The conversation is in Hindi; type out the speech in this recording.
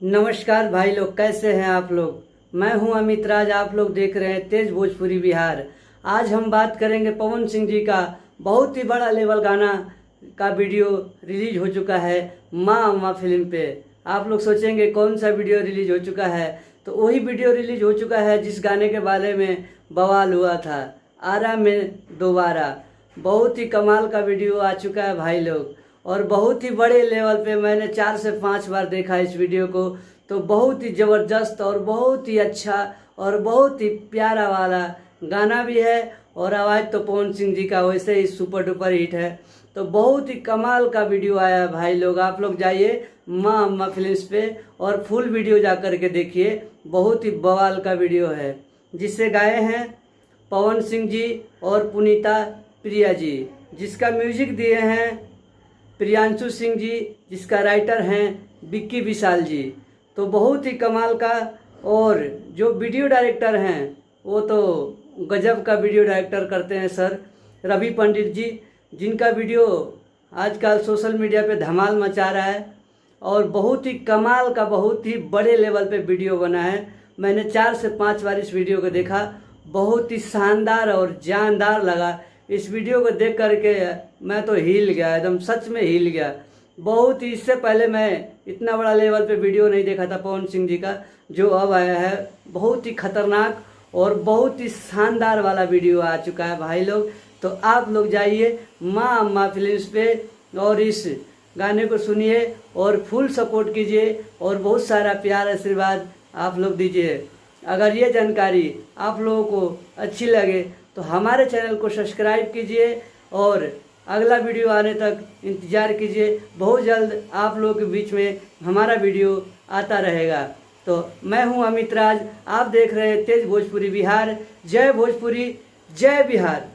नमस्कार भाई लोग, कैसे हैं आप लोग। मैं हूं अमित राज, आप लोग देख रहे हैं तेज भोजपुरी बिहार। आज हम बात करेंगे पवन सिंह जी का बहुत ही बड़ा लेवल गाना का वीडियो रिलीज हो चुका है माँ अम्मा फिल्म पे। आप लोग सोचेंगे कौन सा वीडियो रिलीज हो चुका है, तो वही वीडियो रिलीज हो चुका है जिस गाने के बारे में बवाल हुआ था, आरा में दोबारा। बहुत ही कमाल का वीडियो आ चुका है भाई लोग, और बहुत ही बड़े लेवल पे मैंने 4 से 5 बार देखा इस वीडियो को। तो बहुत ही ज़बरदस्त और बहुत ही अच्छा और बहुत ही प्यारा वाला गाना भी है, और आवाज़ तो पवन सिंह जी का वैसे ही सुपर डुपर हिट है। तो बहुत ही कमाल का वीडियो आया है भाई लोग। आप लोग जाइए माँ अम्मा फिल्म्स पे और फुल वीडियो जा कर के देखिए। बहुत ही बवाल का वीडियो है, जिससे गाए हैं पवन सिंह जी और पुनीता प्रिया जी, जिसका म्यूजिक दिए हैं प्रियांशु सिंह जी, जिसका राइटर हैं विक्की विशाल जी। तो बहुत ही कमाल का, और जो वीडियो डायरेक्टर हैं वो तो गजब का वीडियो डायरेक्टर करते हैं सर, रवि पंडित जी, जिनका वीडियो आजकल सोशल मीडिया पे धमाल मचा रहा है। और बहुत ही कमाल का, बहुत ही बड़े लेवल पे वीडियो बना है। मैंने 4 से 5 बार इस वीडियो को देखा। बहुत ही शानदार और जानदार लगा। इस वीडियो को देख करके मैं तो हिल गया, एकदम सच में हिल गया। बहुत ही, इससे पहले मैं इतना बड़ा लेवल पे वीडियो नहीं देखा था पवन सिंह जी का, जो अब आया है। बहुत ही खतरनाक और बहुत ही शानदार वाला वीडियो आ चुका है भाई लोग। तो आप लोग जाइए माँ अम्मा फिल्म्स पे और इस गाने को सुनिए और फुल सपोर्ट कीजिए, और बहुत सारा प्यार आशीर्वाद आप लोग दीजिए। अगर ये जानकारी आप लोगों को अच्छी लगे तो हमारे चैनल को सब्सक्राइब कीजिए, और अगला वीडियो आने तक इंतज़ार कीजिए। बहुत जल्द आप लोगों के बीच में हमारा वीडियो आता रहेगा। तो मैं हूं अमित राज, आप देख रहे हैं तेज भोजपुरी बिहार। जय भोजपुरी, जय बिहार।